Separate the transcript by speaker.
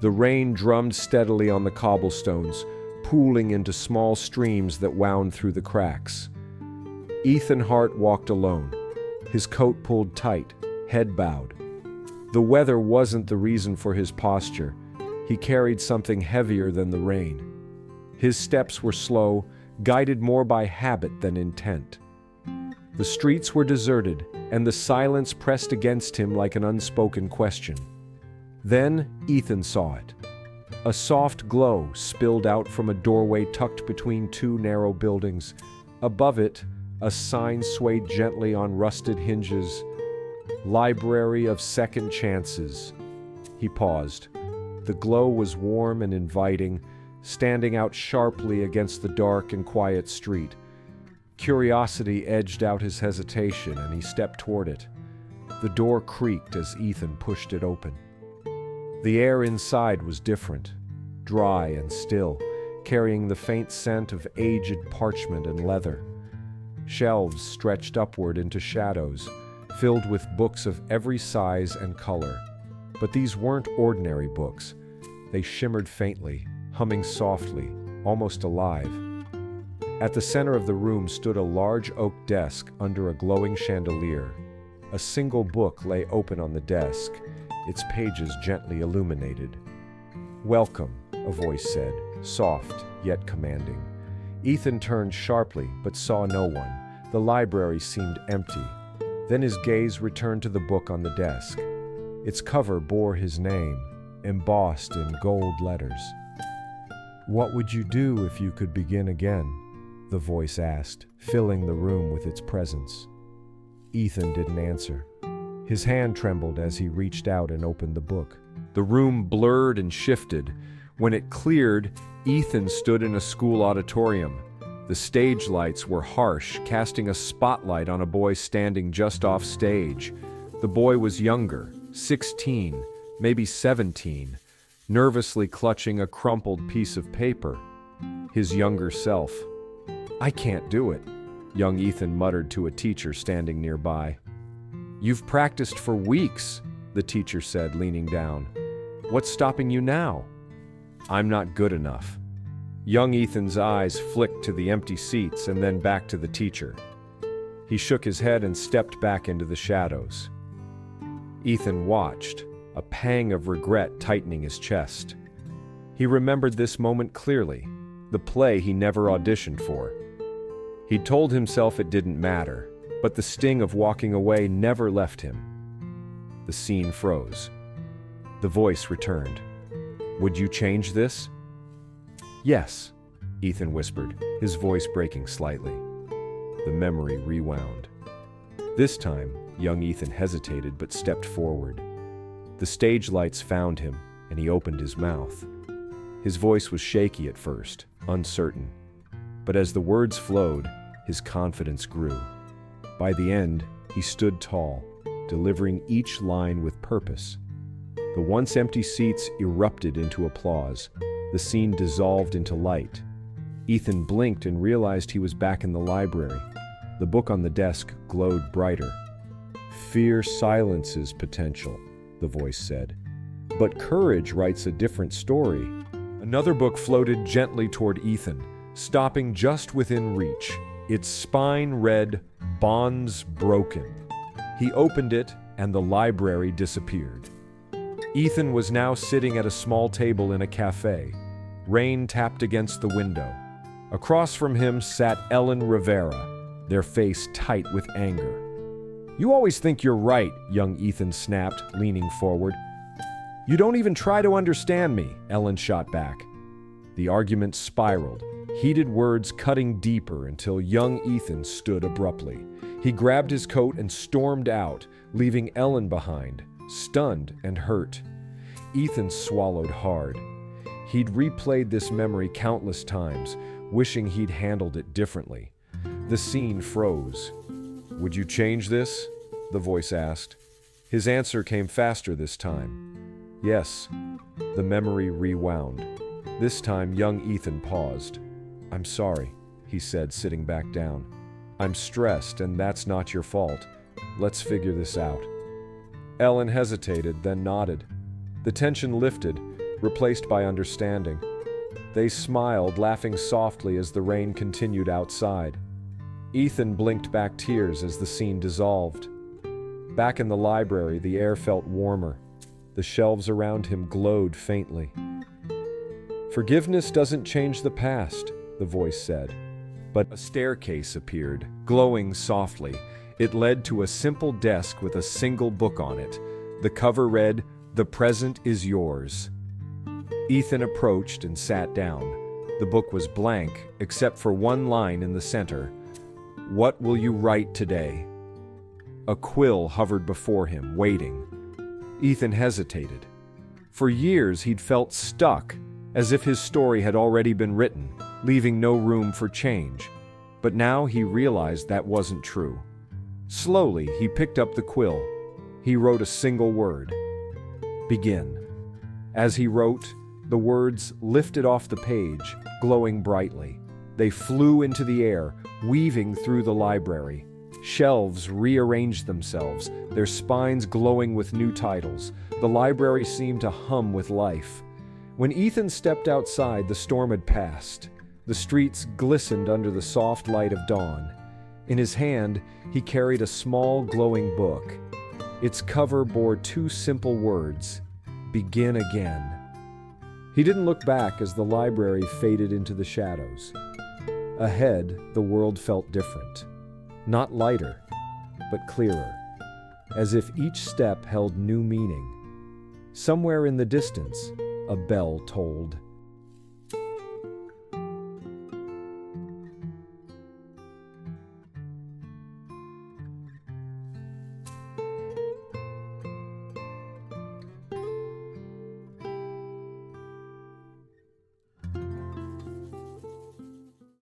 Speaker 1: The rain drummed steadily on the cobblestones, pooling into small streams that wound through the cracks. Ethan Hart walked alone, his coat pulled tight, head bowed. The weather wasn't the reason for his posture. He carried something heavier than the rain. His steps were slow, guided more by habit than intent. The streets were deserted, and the silence pressed against him like an unspoken question. Then Ethan saw it. A soft glow spilled out from a doorway tucked between two narrow buildings. Above it, a sign swayed gently on rusted hinges. Library of Second Chances. He paused. The glow was warm and inviting, standing out sharply against the dark and quiet street. Curiosity edged out his hesitation, and he stepped toward it. The door creaked as Ethan pushed it open. The air inside was different, dry and still, carrying the faint scent of aged parchment and leather. Shelves stretched upward into shadows, filled with books of every size and color. But these weren't ordinary books. They shimmered faintly, humming softly, almost alive. At the center of the room stood a large oak desk under a glowing chandelier. A single book lay open on the desk, its pages gently illuminated. "Welcome," a voice said, soft yet commanding. Ethan turned sharply but saw no one. The library seemed empty. Then his gaze returned to the book on the desk. Its cover bore his name, embossed in gold letters. "What would you do if you could begin again?" the voice asked, filling the room with its presence. Ethan didn't answer. His hand trembled as he reached out and opened the book. The room blurred and shifted. When it cleared, Ethan stood in a school auditorium. The stage lights were harsh, casting a spotlight on a boy standing just off stage. The boy was younger, 16, maybe 17, nervously clutching a crumpled piece of paper. His younger self. "I can't do it," young Ethan muttered to a teacher standing nearby. "You've practiced for weeks," the teacher said, leaning down. "What's stopping you now?" "I'm not good enough." Young Ethan's eyes flicked to the empty seats and then back to the teacher. He shook his head and stepped back into the shadows. Ethan watched, a pang of regret tightening his chest. He remembered this moment clearly, the play he never auditioned for. He'd told himself it didn't matter, but the sting of walking away never left him. The scene froze. The voice returned. "Would you change this?" "Yes," Ethan whispered, his voice breaking slightly. The memory rewound. This time, young Ethan hesitated but stepped forward. The stage lights found him, and he opened his mouth. His voice was shaky at first, uncertain. But as the words flowed, his confidence grew. By the end, he stood tall, delivering each line with purpose. The once empty seats erupted into applause. The scene dissolved into light. Ethan blinked and realized he was back in the library. The book on the desk glowed brighter. "Fear silences potential," the voice said. "But courage writes a different story." Another book floated gently toward Ethan, stopping just within reach. Its spine read, "Bonds Broken." He opened it, and the library disappeared. Ethan was now sitting at a small table in a cafe. Rain tapped against the window. Across from him sat Ellen Rivera, their face tight with anger. "You always think you're right," young Ethan snapped, leaning forward. "You don't even try to understand me," Ellen shot back. The argument spiraled, heated words cutting deeper until young Ethan stood abruptly. He grabbed his coat and stormed out, leaving Ellen behind, stunned and hurt. Ethan swallowed hard. He'd replayed this memory countless times, wishing he'd handled it differently. The scene froze. "Would you change this?" the voice asked. His answer came faster this time. "Yes." The memory rewound. This time, young Ethan paused. "I'm sorry," he said, sitting back down. "I'm stressed, and that's not your fault. Let's figure this out." Ellen hesitated, then nodded. The tension lifted. replaced by understanding. They smiled, laughing softly as the rain continued outside. Ethan blinked back tears as the scene dissolved. Back in the library, the air felt warmer. The shelves around him glowed faintly. "Forgiveness doesn't change the past," the voice said. But a staircase appeared, glowing softly. It led to a simple desk with a single book on it. The cover read, "The present is yours." Ethan approached and sat down. The book was blank, except for one line in the center. "What will you write today?" A quill hovered before him, waiting. Ethan hesitated. For years he'd felt stuck, as if his story had already been written, leaving no room for change. But now he realized that wasn't true. Slowly, he picked up the quill. He wrote a single word. "Begin." As he wrote, the words lifted off the page, glowing brightly. They flew into the air, weaving through the library. Shelves rearranged themselves, their spines glowing with new titles. The library seemed to hum with life. When Ethan stepped outside, the storm had passed. The streets glistened under the soft light of dawn. In his hand, he carried a small, glowing book. Its cover bore two simple words, "Begin again." He didn't look back as the library faded into the shadows. Ahead, the world felt different. Not lighter, but clearer, as if each step held new meaning. Somewhere in the distance, a bell tolled.